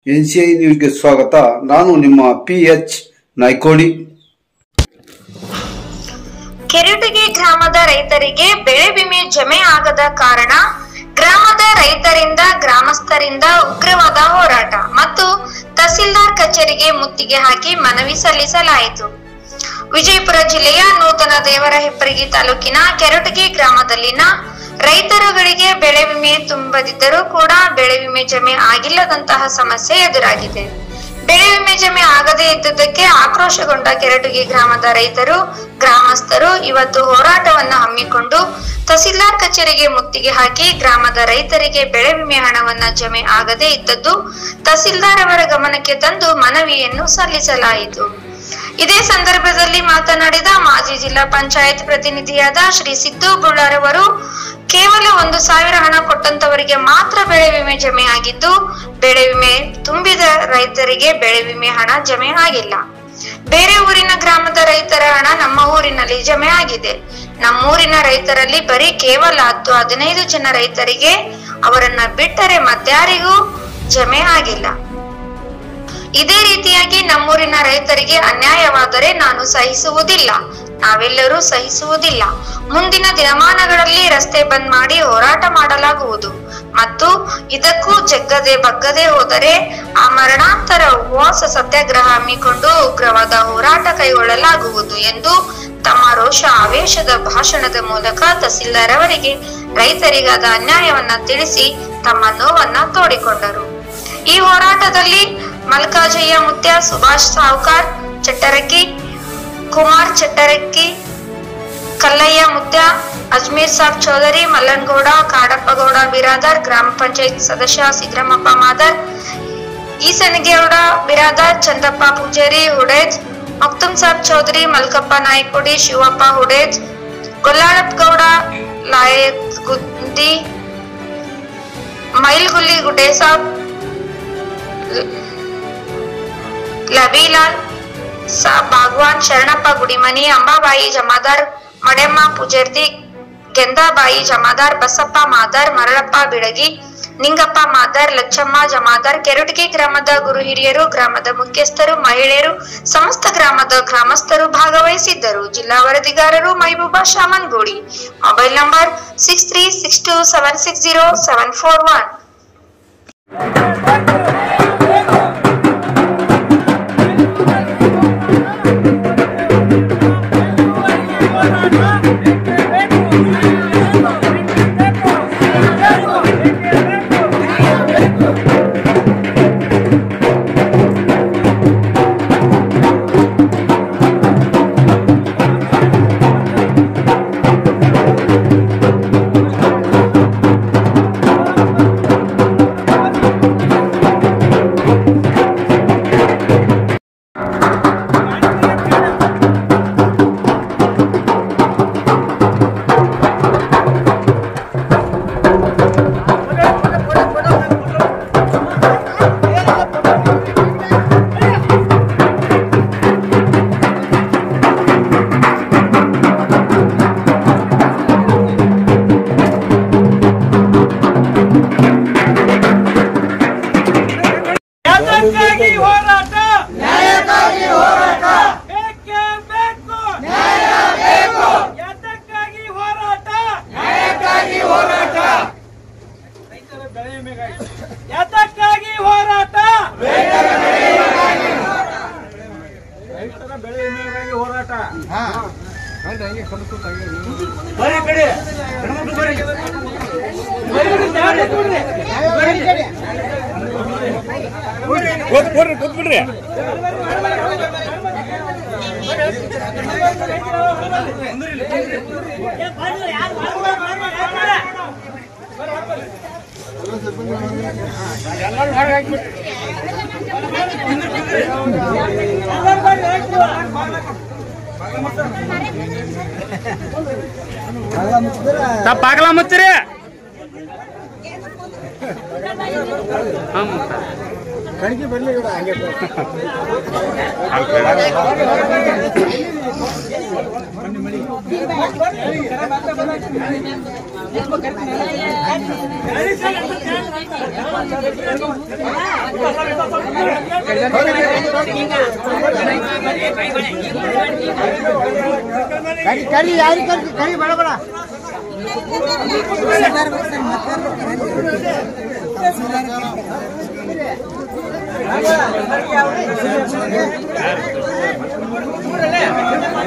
NCI ನ್ಯೂಸ್ಗೆ ಸ್ವಾಗತ. ನಾನು ನಿಮ್ಮ PH ನಾಯ್ಕೋಡಿ. ಕೆರೆಟಗಿ ಗ್ರಾಮದ ರೈತರಿಗೆ ಬೆಳೆ ವಿಮೆ ಜಮೆ ಆಗದ ಕಾರಣ ಗ್ರಾಮದ ರೈತರಿಂದ ಗ್ರಾಮಸ್ಥರಿಂದ ಉಗ್ರವಾದ ಹೋರಾಟ ಮತ್ತು ತಹಸೀಲ್ದಾರ್ ಕಚೇರಿಗೆ ಮುತ್ತಿಗೆ ಹಾಕಿ ಮನವಿ ಸಲ್ಲಿಸಲಾಯಿತು. ವಿಜಯಪುರ ಜಿಲ್ಲೆಯ ನೂತನ ದೇವರಹಿಪ್ಪರಗಿ ತಾಲೂಕಿನ ಕೆರೆಟಗಿ ಗ್ರಾಮದಲ್ಲಿನ ರೈತರುಗಳಿಗೆ ಬೆಳೆ ವಿಮೆ ತುಂಬದಿದ್ದರೂ ಕೂಡ ಬೆಳೆ ವಿಮೆ ಜಮೆ ಆಗಿಲ್ಲದಂತಹ ಸಮಸ್ಯೆ ಎದುರಾಗಿದೆ. ಬೆಳೆ ವಿಮೆ ಜಮೆ ಆಗದೇ ಇದ್ದುದಕ್ಕೆ ಆಕ್ರೋಶಗೊಂಡ ಕೆರೆಟಗಿ ಗ್ರಾಮದ ರೈತರು ಗ್ರಾಮಸ್ಥರು ಇವತ್ತು ಹೋರಾಟವನ್ನ ಹಮ್ಮಿಕೊಂಡು ತಹಸೀಲ್ದಾರ್ ಕಚೇರಿಗೆ ಮುತ್ತಿಗೆ ಹಾಕಿ ಗ್ರಾಮದ ರೈತರಿಗೆ ಬೆಳೆ ವಿಮೆ ಹಣವನ್ನ ಜಮೆ ಆಗದೇ ಇದ್ದದ್ದು ತಹಸೀಲ್ದಾರ್ ಅವರ ಗಮನಕ್ಕೆ ತಂದು ಮನವಿಯನ್ನು ಸಲ್ಲಿಸಲಾಯಿತು. ಇದೇ ಸಂದರ್ಭದಲ್ಲಿ ಮಾತನಾಡಿದ ಮಾಜಿ ಜಿಲ್ಲಾ ಪಂಚಾಯತ್ ಪ್ರತಿನಿಧಿಯಾದ ಶ್ರೀ ಸಿದ್ದು ಬುಳ್ಳಾರವರು ಕೇವಲ 1,000 ಹಣ ಕೊಟ್ಟಂತವರಿಗೆ ಮಾತ್ರ ಬೆಳೆ ವಿಮೆ ಜಮೆ ಆಗಿದ್ದು ಬೆಳೆ ವಿಮೆ ತುಂಬಿದ ರೈತರಿಗೆ ಬೆಳೆ ವಿಮೆ ಹಣ ಜಮೆ ಆಗಿಲ್ಲ. ಬೇರೆ ಊರಿನ ಗ್ರಾಮದ ರೈತರ ಹಣ ನಮ್ಮ ಊರಿನಲ್ಲಿ ಜಮೆ ಆಗಿದೆ. ನಮ್ಮೂರಿನ ರೈತರಲ್ಲಿ ಬರೀ ಕೇವಲ 10-15 ಜನ ರೈತರಿಗೆ, ಅವರನ್ನ ಬಿಟ್ಟರೆ ಮತ್ಯಾರಿಗೂ ಜಮೆ ಆಗಿಲ್ಲ. ಇದೇ ರೀತಿಯಾಗಿ ನಮ್ಮೂರಿನ ರೈತರಿಗೆ ಅನ್ಯಾಯವಾದರೆ ನಾನು ಸಹಿಸುವುದಿಲ್ಲ, ನಾವೆಲ್ಲರೂ ಸಹಿಸುವುದಿಲ್ಲ. ಮುಂದಿನ ದಿನಮಾನಗಳಲ್ಲಿ ರಸ್ತೆ ಬಂದ್ ಮಾಡಿ ಹೋರಾಟ ಮಾಡಲಾಗುವುದು ಮತ್ತು ಇದಕ್ಕೂ ಜಗ್ಗದೆ ಬಗ್ಗದೆ ಹೋದರೆ ಆ ಮರಣಾಂತರ ಉಪವಾಸ ಸತ್ಯಾಗ್ರಹ ಹಮ್ಮಿಕೊಂಡು ಉಗ್ರವಾದ ಹೋರಾಟ ಕೈಗೊಳ್ಳಲಾಗುವುದು ಎಂದು ತಮ್ಮ ರೋಷ ಆವೇಶದ ಭಾಷಣದ ಮೂಲಕ ತಹಸೀಲ್ದಾರ್ ಅವರಿಗೆ ರೈತರಿಗಾದ ಅನ್ಯಾಯವನ್ನ ತಿಳಿಸಿ ತಮ್ಮ ನೋವನ್ನ ತೋಡಿಕೊಂಡರು. ಈ ಹೋರಾಟದಲ್ಲಿ ಮಲ್ಕಾಜಯ್ಯ ಮುತ್ಯ, ಸುಭಾಷ್ ಸಾವ್ಕಾರ್ ಚಟ್ಟರಕ್ಕಿ, ಕುಮಾರ್ ಚಟ್ಟರಕ್ಕಿ, ಕಲ್ಲಯ್ಯ ಮುತ್ಯ, ಅಜ್ಮೀರ್ ಸಾಬ್ ಚೌಧರಿ, ಮಲ್ಲನಗೌಡ, ಕಾಡಪ್ಪಗೌಡ ಬಿರಾದರ್, ಗ್ರಾಮ ಪಂಚಾಯತ್ ಸದಸ್ಯ ಸಿದ್ರಾಮಪ್ಪ ಮಾದರ್, ಈಸನಗೌಡ ಬಿರಾದರ್, ಚಂದಪ್ಪ ಪೂಜಾರಿ ಹುಡೇಜ್, ಮಕ್ತುಮ್ ಸಾಬ್ ಚೌಧರಿ, ಮಲ್ಕಪ್ಪ ನಾಯ್ಕೋಡಿ, ಶಿವಪ್ಪ ಹುಡೇಜ್, ಗೊಲ್ಲಾಳಪ್ಗೌಡ ಲಾಯತ್ ಗುದ್ದಿ, ಮೈಲ್ಗುಲ್ಲಿ ಗುಡ್ಡೆ ಸಾಬ್, ಲವಿಲಾಲ್ ಸಾಬ್ ಭಾಗವಾನ್, ಶರಣಪ್ಪ ಗುಡಿಮನಿ, ಅಂಬಾಬಾಯಿ ಜಮಾದಾರ್, ಮಡೆಮ್ಮ ಪೂಜಾರ್ತಿ, ಗೆಂದಾಬಾಯಿ ಜಮಾದಾರ್, ಬಸಪ್ಪ ಮಾದಾರ್, ಮರಳಪ್ಪ ಬಿಡಗಿ, ನಿಂಗಪ್ಪ ಮಾದಾರ್, ಲಚ್ಚಮ್ಮ ಜಮಾದಾರ್, ಕೆರೆಟಗಿ ಗ್ರಾಮದ ಗುರು ಹಿರಿಯರು, ಗ್ರಾಮದ ಮುಖ್ಯಸ್ಥರು, ಮಹಿಳೆಯರು, ಸಮಸ್ತ ಗ್ರಾಮದ ಗ್ರಾಮಸ್ಥರು ಭಾಗವಹಿಸಿದ್ದರು. ಜಿಲ್ಲಾ ವರದಿಗಾರರು ಮೈಬೂಬಾ ಶಾಮನ್ಗೋಡಿ. Mobile number 6362760741. ಪಾಕಲ ಮುಚ್ಚಿರಿ. ಕಣಿಗೆ ಬರಲಿ ಹಂಗೆ ಕರಿ ಯಾರು ಕರಿ ಬಡ ಬಡ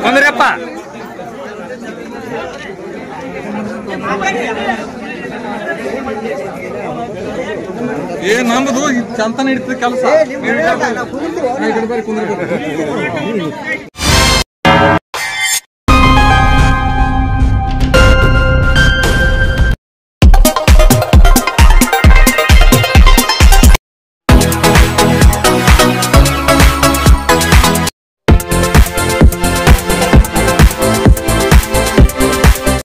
ಬಂದ್ರಪ್ಪ ನಮ್ದು ಚಂತನ ಹಿಡಿತದ ಕೆಲಸ.